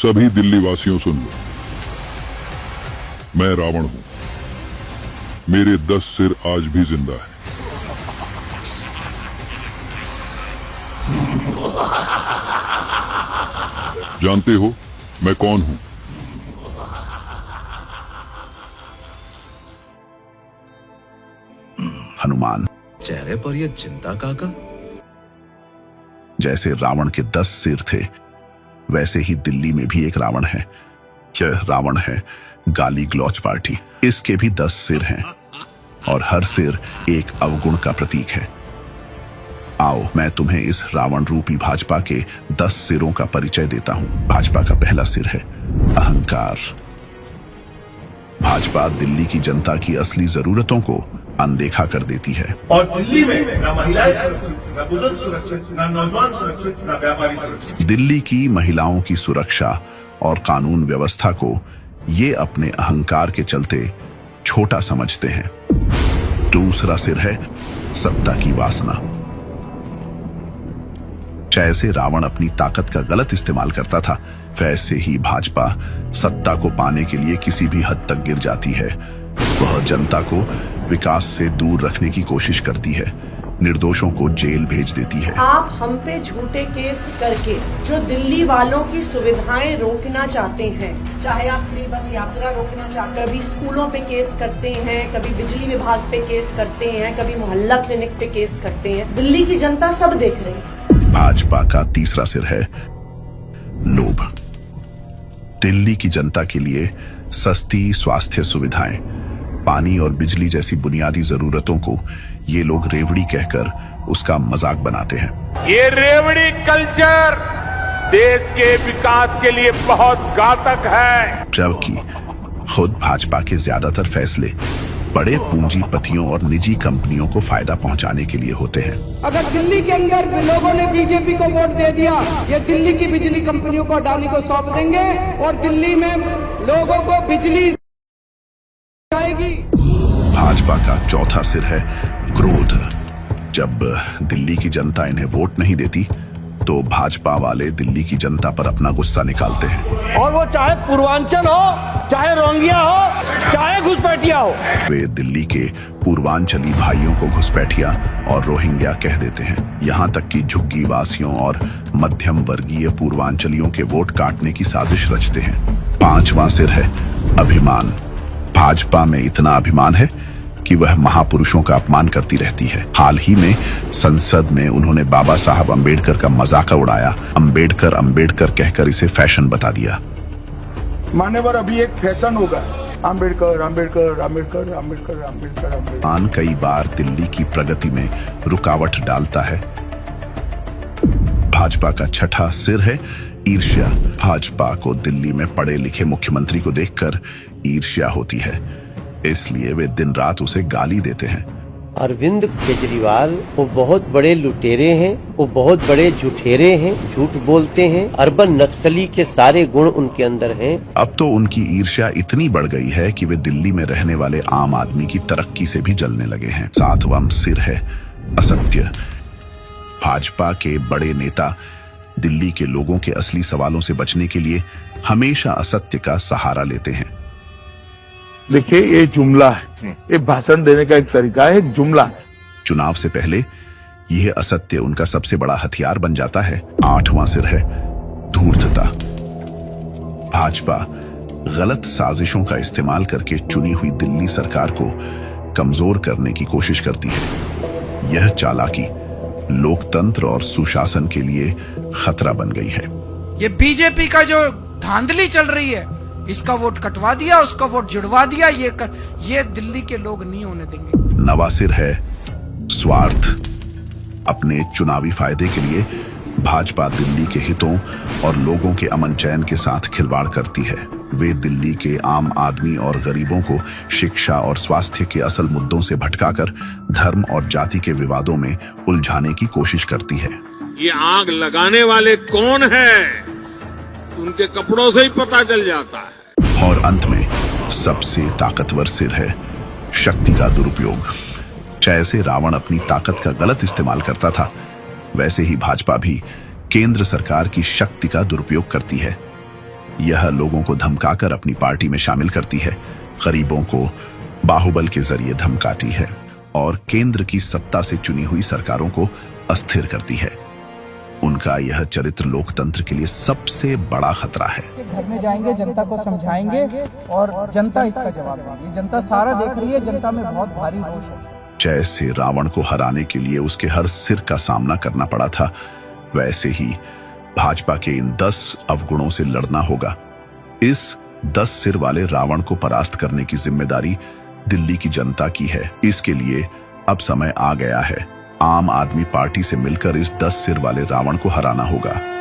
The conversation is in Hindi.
सभी दिल्ली वासियों सुन लो, मैं रावण हूं। मेरे 10 सिर आज भी जिंदा है। जानते हो मैं कौन हूं? हनुमान। चेहरे पर यह चिंता काका। जैसे रावण के 10 सिर थे, वैसे ही दिल्ली में भी एक रावण है। यह रावण है गाली गलौच पार्टी। इसके भी 10 सिर हैं और हर सिर एक अवगुण का प्रतीक है। आओ मैं तुम्हें इस रावण रूपी भाजपा के 10 सिरों का परिचय देता हूं। भाजपा का पहला सिर है अहंकार। भाजपा दिल्ली की जनता की असली जरूरतों को अनदेखा कर देती है। और दिल्ली में न महिलाएं सुरक्षित, न बुजुर्ग सुरक्षित, न नौजवान सुरक्षित, न व्यापारी सुरक्षित। दिल्ली की महिलाओं की सुरक्षा और कानून व्यवस्था को ये अपने अहंकार के चलते छोटा समझते हैं। दूसरा सिर है सत्ता की वासना। जैसे रावण अपनी ताकत का गलत इस्तेमाल करता था, वैसे ही भाजपा सत्ता को पाने के लिए किसी भी हद तक गिर जाती है। वह जनता को विकास से दूर रखने की कोशिश करती है, निर्दोषों को जेल भेज देती है। आप हम पे झूठे केस करके जो दिल्ली वालों की सुविधाएं रोकना चाहते हैं, चाहे आप फ्री बस यात्रा रोकना चाहते हैं, कभी स्कूलों पे केस करते हैं, कभी बिजली विभाग पे केस करते हैं, कभी मोहल्ला क्लिनिक पे केस करते हैं। दिल्ली की जनता सब देख रही है। भाजपा का तीसरा सिर है लोभ। दिल्ली की जनता के लिए सस्ती स्वास्थ्य सुविधाएं, पानी और बिजली जैसी बुनियादी जरूरतों को ये लोग रेवड़ी कहकर उसका मजाक बनाते हैं। ये रेवड़ी कल्चर देश के विकास के लिए बहुत घातक है। जबकि खुद भाजपा के ज्यादातर फैसले बड़े पूंजीपतियों और निजी कंपनियों को फायदा पहुंचाने के लिए होते हैं। अगर दिल्ली के अंदर लोगों ने बीजेपी को वोट दे दिया, ये दिल्ली की बिजली कंपनियों को अडानी को सौंप देंगे और दिल्ली में लोगों को बिजली आएगी। भाजपा का चौथा सिर है क्रोध। जब दिल्ली की जनता इन्हें वोट नहीं देती, तो भाजपा वाले दिल्ली की जनता पर अपना गुस्सा निकालते हैं। और वो चाहे पूर्वांचल हो, चाहे रोंगिया हो, चाहे घुसपैठिया हो। वे दिल्ली के पूर्वांचली भाइयों को घुसपैठिया और रोहिंग्या कह देते हैं। यहाँ तक कि झुग्गी वासियों और मध्यम वर्गीय पूर्वांचलियों के वोट काटने की साजिश रचते हैं। पांचवा सिर है अभिमान। भाजपा में इतना अभिमान है कि वह महापुरुषों का अपमान करती रहती है। हाल ही में संसद में उन्होंने बाबा साहब अंबेडकर का मजाक उड़ाया। अंबेडकर कहकर इसे फैशन बता दिया। मान्यवर, अभी एक फैशन होगा, अंबेडकर अंबेडकर अंबेडकर अंबेडकर अंबेडकर अंबेडकर। कई बार दिल्ली की प्रगति में रुकावट डालता है। भाजपा का छठा सिर है ईर्ष्या। भाजपा को दिल्ली में पढ़े लिखे मुख्यमंत्री को देखकर ईर्ष्या होती है, इसलिए वे दिन रात उसे गाली देते हैं। अरविंद केजरीवाल वो बहुत बड़े लुटेरे हैं, वो बहुत बड़े झूठेरे हैं, झूठ बोलते हैं। अर्बन नक्सली के सारे गुण उनके अंदर हैं। अब तो उनकी ईर्ष्या इतनी बढ़ गई है कि वे दिल्ली में रहने वाले आम आदमी की तरक्की से भी जलने लगे हैं। सातवां सिर है असत्य। भाजपा के बड़े नेता दिल्ली के लोगों के असली सवालों से बचने के लिए हमेशा असत्य का सहारा लेते हैं। देखिए, ये जुमला है, ये भाषण देने का एक तरीका है, जुमला। चुनाव से पहले यह असत्य उनका सबसे बड़ा हथियार बन जाता है। आठवां सिर है धूर्तता। भाजपा गलत साजिशों का इस्तेमाल करके चुनी हुई दिल्ली सरकार को कमजोर करने की कोशिश करती है। यह चालाकी लोकतंत्र और सुशासन के लिए खतरा बन गई है। ये बीजेपी का जो धांधली चल रही है, इसका वोट कटवा दिया, उसका वोट जुड़वा दिया, ये दिल्ली के लोग नहीं होने देंगे। नवा सिर है स्वार्थ। अपने चुनावी फायदे के लिए भाजपा दिल्ली के हितों और लोगों के अमन चैन के साथ खिलवाड़ करती है। वे दिल्ली के आम आदमी और गरीबों को शिक्षा और स्वास्थ्य के असल मुद्दों से भटकाकर धर्म और जाति के विवादों में उलझाने की कोशिश करती है। ये आग लगाने वाले कौन हैं? उनके कपड़ों से ही पता चल जाता है। और अंत में सबसे ताकतवर सिर है शक्ति का दुरुपयोग। जैसे रावण अपनी ताकत का गलत इस्तेमाल करता था, वैसे ही भाजपा भी केंद्र सरकार की शक्ति का दुरुपयोग करती है। यह लोगों को धमकाकर अपनी पार्टी में शामिल करती है, गरीबों को बाहुबल के जरिए धमकाती है और केंद्र की सत्ता से चुनी हुई सरकारों को अस्थिर करती है। उनका यह चरित्र लोकतंत्र के लिए सबसे बड़ा खतरा है। घर में जाएंगे, जनता को समझाएंगे और जनता इसका जवाब देगी। जनता सारा देख रही है, जनता में बहुत भारी रोष है। जैसे रावण को हराने के लिए उसके हर सिर का सामना करना पड़ा था, वैसे ही भाजपा के इन 10 अवगुणों से लड़ना होगा। इस 10 सिर वाले रावण को परास्त करने की जिम्मेदारी दिल्ली की जनता की है। इसके लिए अब समय आ गया है। आम आदमी पार्टी से मिलकर इस 10 सिर वाले रावण को हराना होगा।